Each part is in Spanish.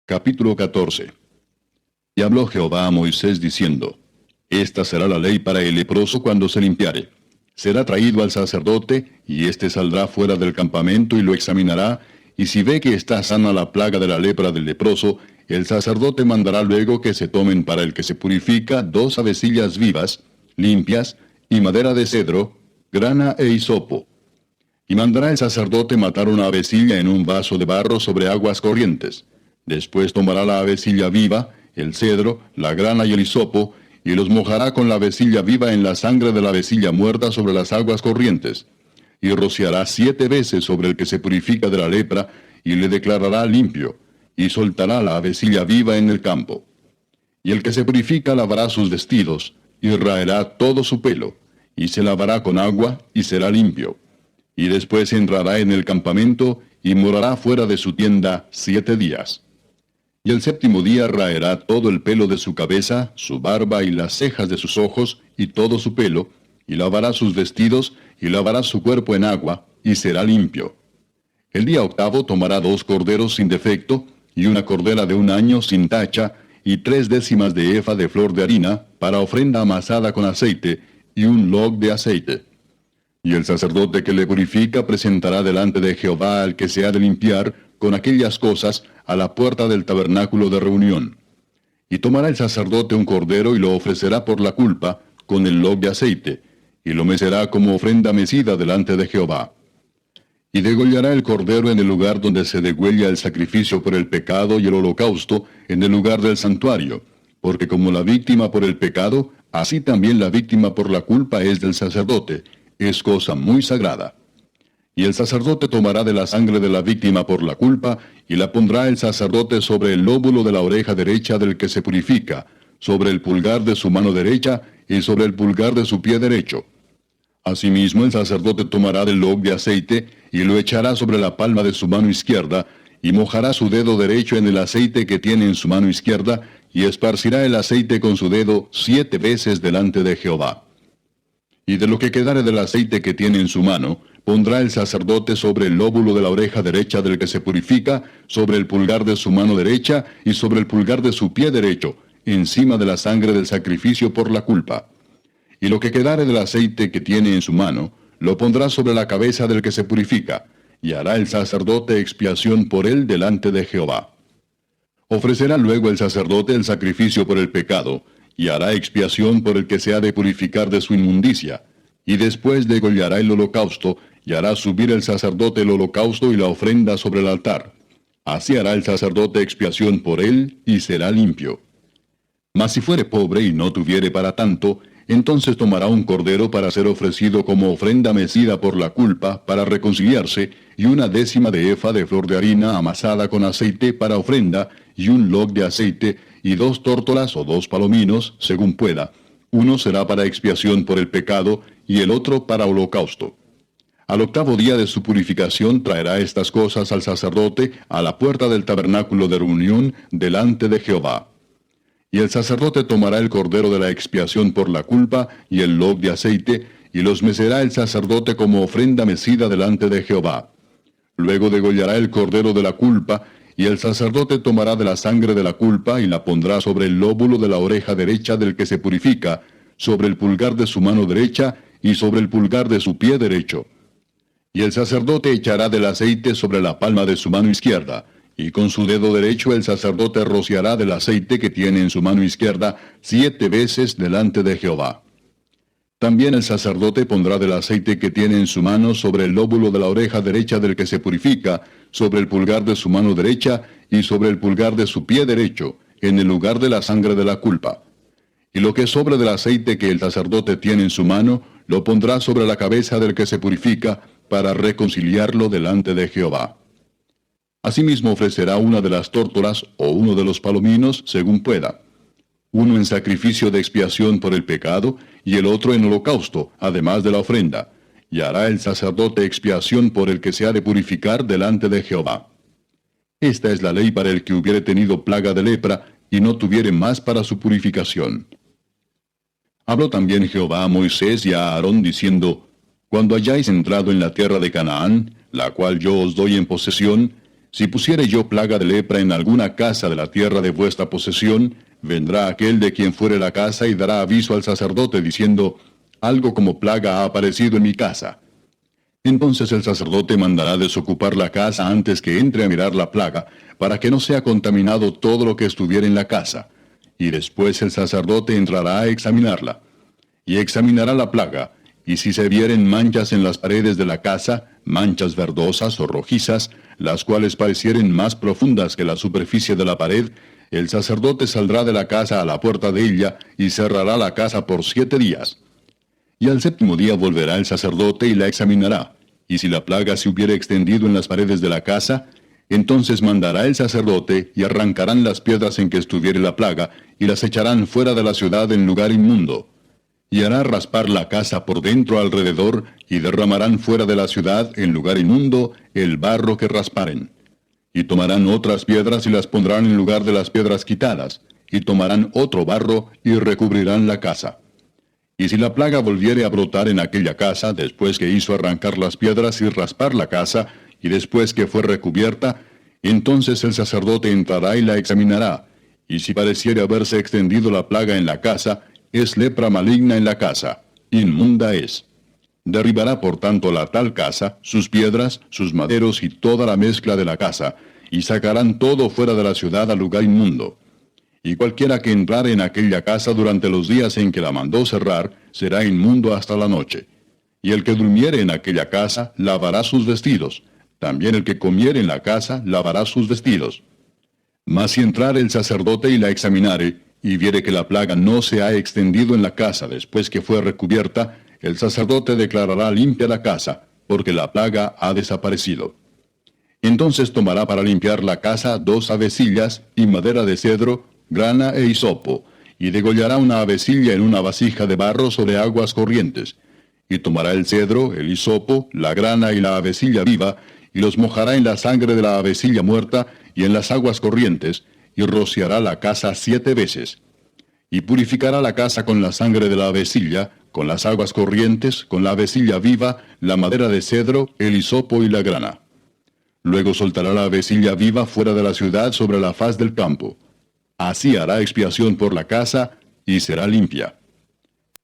Capítulo 14. Y habló Jehová a Moisés diciendo, Esta será la ley para el leproso cuando se limpiare. Será traído al sacerdote, y éste saldrá fuera del campamento y lo examinará, y si ve que está sana la plaga de la lepra del leproso, el sacerdote mandará luego que se tomen para el que se purifica 2 avecillas vivas, limpias, y madera de cedro, grana e hisopo. Y mandará el sacerdote matar una avecilla en un vaso de barro sobre aguas corrientes. Después tomará la avecilla viva, el cedro, la grana y el hisopo, y los mojará con la avecilla viva en la sangre de la avecilla muerta sobre las aguas corrientes. Y rociará 7 veces sobre el que se purifica de la lepra, y le declarará limpio, y soltará la avecilla viva en el campo. Y el que se purifica lavará sus vestidos, y raerá todo su pelo, y se lavará con agua, y será limpio. Y después entrará en el campamento, y morará fuera de su tienda 7 días. Y el 7º día raerá todo el pelo de su cabeza, su barba y las cejas de sus ojos, y todo su pelo, y lavará sus vestidos, y lavará su cuerpo en agua, y será limpio. El día 8º tomará 2 corderos sin defecto, y una cordera de 1 año sin tacha, y 3/10 de efa de flor de harina, para ofrenda amasada con aceite, y un log de aceite. Y el sacerdote que le purifica presentará delante de Jehová al que se ha de limpiar, con aquellas cosas, a la puerta del tabernáculo de reunión. Y tomará el sacerdote un cordero y lo ofrecerá por la culpa, con el log de aceite, y lo mecerá como ofrenda mecida delante de Jehová. Y degollará el cordero en el lugar donde se degüella el sacrificio por el pecado y el holocausto, en el lugar del santuario, porque como la víctima por el pecado, así también la víctima por la culpa es del sacerdote, es cosa muy sagrada. Y el sacerdote tomará de la sangre de la víctima por la culpa, y la pondrá el sacerdote sobre el lóbulo de la oreja derecha del que se purifica, sobre el pulgar de su mano derecha, y sobre el pulgar de su pie derecho. Asimismo el sacerdote tomará del log de aceite, y lo echará sobre la palma de su mano izquierda, y mojará su dedo derecho en el aceite que tiene en su mano izquierda, y esparcirá el aceite con su dedo 7 veces delante de Jehová. Y de lo que quedare del aceite que tiene en su mano, pondrá el sacerdote sobre el lóbulo de la oreja derecha del que se purifica, sobre el pulgar de su mano derecha y sobre el pulgar de su pie derecho, encima de la sangre del sacrificio por la culpa. Y lo que quedare del aceite que tiene en su mano, lo pondrá sobre la cabeza del que se purifica, y hará el sacerdote expiación por él delante de Jehová. Ofrecerá luego el sacerdote el sacrificio por el pecado, y hará expiación por el que se ha de purificar de su inmundicia, y después degollará el holocausto, y hará subir el sacerdote el holocausto y la ofrenda sobre el altar. Así hará el sacerdote expiación por él, y será limpio. Mas si fuere pobre y no tuviere para tanto, entonces tomará un cordero para ser ofrecido como ofrenda mecida por la culpa, para reconciliarse, y 1/10 de efa de flor de harina amasada con aceite para ofrenda, y un log de aceite, y 2 tórtolas o 2 palominos, según pueda. Uno será para expiación por el pecado, y el otro para holocausto. Al 8º día de su purificación traerá estas cosas al sacerdote a la puerta del tabernáculo de reunión delante de Jehová. Y el sacerdote tomará el cordero de la expiación por la culpa y el log de aceite, y los mecerá el sacerdote como ofrenda mecida delante de Jehová. Luego degollará el cordero de la culpa, y el sacerdote tomará de la sangre de la culpa y la pondrá sobre el lóbulo de la oreja derecha del que se purifica, sobre el pulgar de su mano derecha y sobre el pulgar de su pie derecho. Y el sacerdote echará del aceite sobre la palma de su mano izquierda, y con su dedo derecho el sacerdote rociará del aceite que tiene en su mano izquierda 7 veces delante de Jehová. También el sacerdote pondrá del aceite que tiene en su mano sobre el lóbulo de la oreja derecha del que se purifica, sobre el pulgar de su mano derecha y sobre el pulgar de su pie derecho, en el lugar de la sangre de la culpa. Y lo que sobre del aceite que el sacerdote tiene en su mano, lo pondrá sobre la cabeza del que se purifica, para reconciliarlo delante de Jehová. Asimismo ofrecerá una de las tórtolas o uno de los palominos, según pueda. Uno en sacrificio de expiación por el pecado, y el otro en holocausto, además de la ofrenda. Y hará el sacerdote expiación por el que se ha de purificar delante de Jehová. Esta es la ley para el que hubiere tenido plaga de lepra, y no tuviere más para su purificación. Habló también Jehová a Moisés y a Aarón, diciendo, Cuando hayáis entrado en la tierra de Canaán, la cual yo os doy en posesión, Si pusiere yo plaga de lepra en alguna casa de la tierra de vuestra posesión, vendrá aquel de quien fuere la casa y dará aviso al sacerdote, diciendo, algo como plaga ha aparecido en mi casa. Entonces el sacerdote mandará desocupar la casa antes que entre a mirar la plaga, para que no sea contaminado todo lo que estuviera en la casa. Y después el sacerdote entrará a examinarla. Y examinará la plaga, y si se vieren manchas en las paredes de la casa, manchas verdosas o rojizas, las cuales parecieren más profundas que la superficie de la pared, el sacerdote saldrá de la casa a la puerta de ella, y cerrará la casa por 7 días. Y al 7º día volverá el sacerdote y la examinará. Y si la plaga se hubiere extendido en las paredes de la casa, entonces mandará el sacerdote, y arrancarán las piedras en que estuviere la plaga, y las echarán fuera de la ciudad en lugar inmundo. Y hará raspar la casa por dentro alrededor, y derramarán fuera de la ciudad en lugar inmundo el barro que rasparen. Y tomarán otras piedras y las pondrán en lugar de las piedras quitadas, y tomarán otro barro y recubrirán la casa. Y si la plaga volviere a brotar en aquella casa, después que hizo arrancar las piedras y raspar la casa, y después que fue recubierta, entonces el sacerdote entrará y la examinará, y si pareciere haberse extendido la plaga en la casa, es lepra maligna en la casa, inmunda es. Derribará por tanto la tal casa, sus piedras, sus maderos y toda la mezcla de la casa, y sacarán todo fuera de la ciudad al lugar inmundo. Y cualquiera que entrare en aquella casa durante los días en que la mandó cerrar, será inmundo hasta la noche. Y el que durmiere en aquella casa, lavará sus vestidos. También el que comiere en la casa, lavará sus vestidos. Mas si entrare el sacerdote y la examinare, y viere que la plaga no se ha extendido en la casa después que fue recubierta, el sacerdote declarará limpia la casa, porque la plaga ha desaparecido. Entonces tomará para limpiar la casa 2 avecillas y madera de cedro, grana e hisopo, y degollará una avecilla en una vasija de barro sobre aguas corrientes. Y tomará el cedro, el hisopo, la grana y la avecilla viva, y los mojará en la sangre de la avecilla muerta y en las aguas corrientes, y rociará la casa 7 veces. Y purificará la casa con la sangre de la avecilla, con las aguas corrientes, con la avecilla viva, la madera de cedro, el hisopo y la grana. Luego soltará la avecilla viva fuera de la ciudad sobre la faz del campo. Así hará expiación por la casa, y será limpia.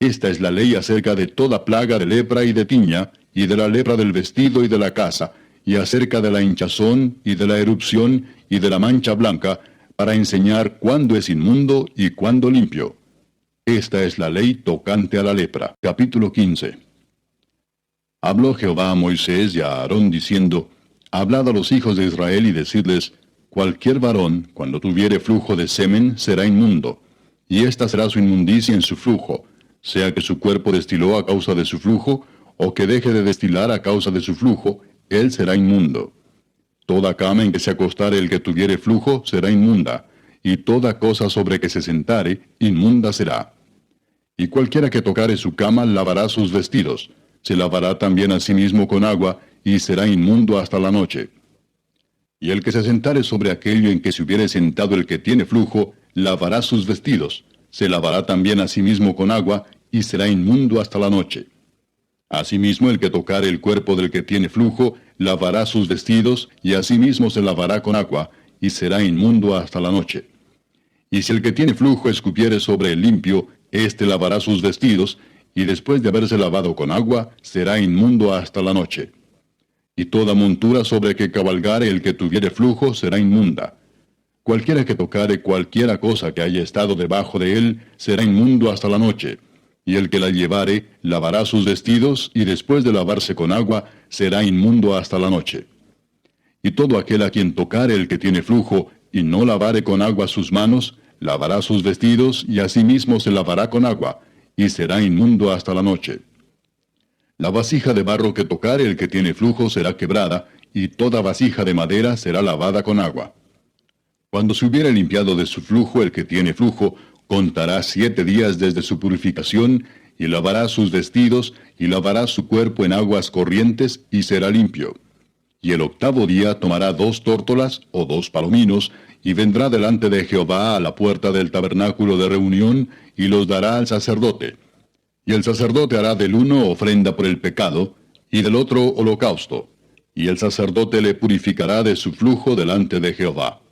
Esta es la ley acerca de toda plaga de lepra y de tiña, y de la lepra del vestido y de la casa, y acerca de la hinchazón, y de la erupción, y de la mancha blanca, para enseñar cuándo es inmundo y cuándo limpio. Esta es la ley tocante a la lepra. Capítulo 15. Habló Jehová a Moisés y a Aarón diciendo, Hablad a los hijos de Israel y decidles, cualquier varón, cuando tuviere flujo de semen, será inmundo, y esta será su inmundicia en su flujo, sea que su cuerpo destiló a causa de su flujo, o que deje de destilar a causa de su flujo, él será inmundo. Toda cama en que se acostare el que tuviere flujo será inmunda, y toda cosa sobre que se sentare, inmunda será. Y cualquiera que tocare su cama lavará sus vestidos, se lavará también a sí mismo con agua, y será inmundo hasta la noche. Y el que se sentare sobre aquello en que se hubiere sentado el que tiene flujo, lavará sus vestidos, se lavará también a sí mismo con agua, y será inmundo hasta la noche. Asimismo el que tocare el cuerpo del que tiene flujo, lavará sus vestidos, y asimismo se lavará con agua, y será inmundo hasta la noche. Y si el que tiene flujo escupiere sobre el limpio, éste lavará sus vestidos, y después de haberse lavado con agua, será inmundo hasta la noche. Y toda montura sobre que cabalgare el que tuviere flujo será inmunda. Cualquiera que tocare cualquiera cosa que haya estado debajo de él, será inmundo hasta la noche. Y el que la llevare, lavará sus vestidos, y después de lavarse con agua, será inmundo hasta la noche. Y todo aquel a quien tocare el que tiene flujo, y no lavare con agua sus manos, lavará sus vestidos, y asimismo se lavará con agua, y será inmundo hasta la noche. La vasija de barro que tocare el que tiene flujo será quebrada, y toda vasija de madera será lavada con agua. Cuando se hubiere limpiado de su flujo el que tiene flujo, contará 7 días desde su purificación, y lavará sus vestidos, y lavará su cuerpo en aguas corrientes, y será limpio. Y el 8º día tomará 2 tórtolas, o 2 palominos, y vendrá delante de Jehová a la puerta del tabernáculo de reunión, y los dará al sacerdote. Y el sacerdote hará del uno ofrenda por el pecado, y del otro holocausto. y el sacerdote le purificará de su flujo delante de Jehová.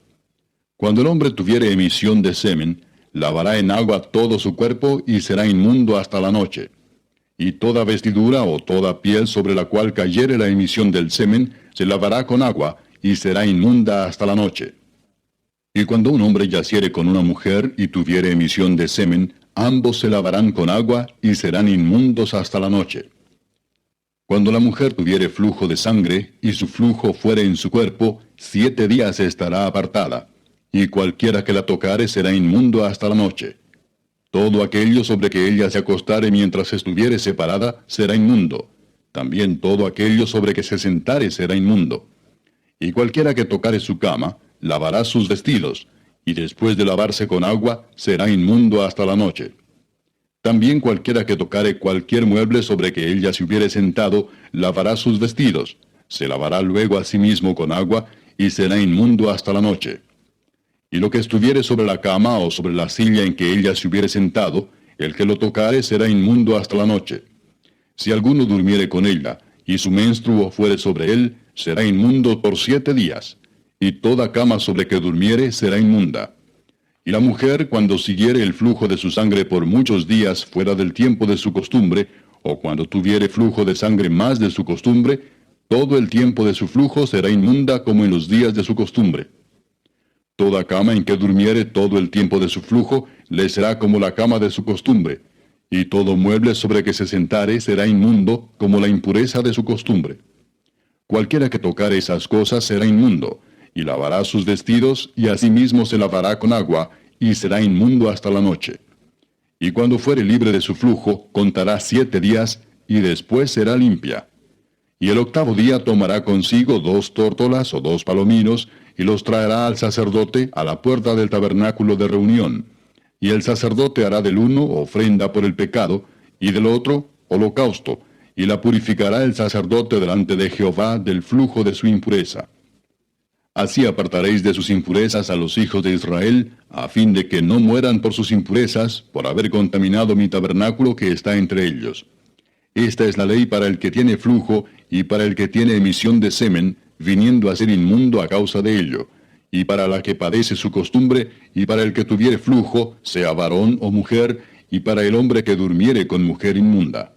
Cuando el hombre tuviere emisión de semen, lavará en agua todo su cuerpo y será inmundo hasta la noche. Y toda vestidura o toda piel sobre la cual cayere la emisión del semen, se lavará con agua y será inmunda hasta la noche. Y cuando un hombre yaciere con una mujer y tuviere emisión de semen, ambos se lavarán con agua y serán inmundos hasta la noche. Cuando la mujer tuviere flujo de sangre y su flujo fuere en su cuerpo, 7 días estará apartada, y cualquiera que la tocare será inmundo hasta la noche. Todo aquello sobre que ella se acostare mientras estuviere separada será inmundo. También todo aquello sobre que se sentare será inmundo. Y cualquiera que tocare su cama, lavará sus vestidos, y después de lavarse con agua, será inmundo hasta la noche. También cualquiera que tocare cualquier mueble sobre que ella se hubiere sentado, lavará sus vestidos, se lavará luego a sí mismo con agua, y será inmundo hasta la noche. Y lo que estuviere sobre la cama o sobre la silla en que ella se hubiere sentado, el que lo tocare será inmundo hasta la noche. Si alguno durmiere con ella, y su menstruo fuere sobre él, será inmundo por 7 días, y toda cama sobre que durmiere será inmunda. Y la mujer, cuando siguiere el flujo de su sangre por muchos días fuera del tiempo de su costumbre, o cuando tuviere flujo de sangre más de su costumbre, todo el tiempo de su flujo será inmunda como en los días de su costumbre. Toda cama en que durmiere todo el tiempo de su flujo, le será como la cama de su costumbre, y todo mueble sobre que se sentare será inmundo como la impureza de su costumbre. Cualquiera que tocare esas cosas será inmundo, y lavará sus vestidos, y asimismo se lavará con agua, y será inmundo hasta la noche. Y cuando fuere libre de su flujo, contará 7 días, y después será limpia. Y el 8º día tomará consigo 2 tórtolas o 2 palominos, y los traerá al sacerdote a la puerta del tabernáculo de reunión. Y el sacerdote hará del uno ofrenda por el pecado, y del otro holocausto, y la purificará el sacerdote delante de Jehová del flujo de su impureza. Así apartaréis de sus impurezas a los hijos de Israel, a fin de que no mueran por sus impurezas, por haber contaminado mi tabernáculo que está entre ellos. Esta es la ley para el que tiene flujo y para el que tiene emisión de semen, viniendo a ser inmundo a causa de ello, y para la que padece su costumbre, y para el que tuviere flujo, sea varón o mujer, y para el hombre que durmiere con mujer inmunda.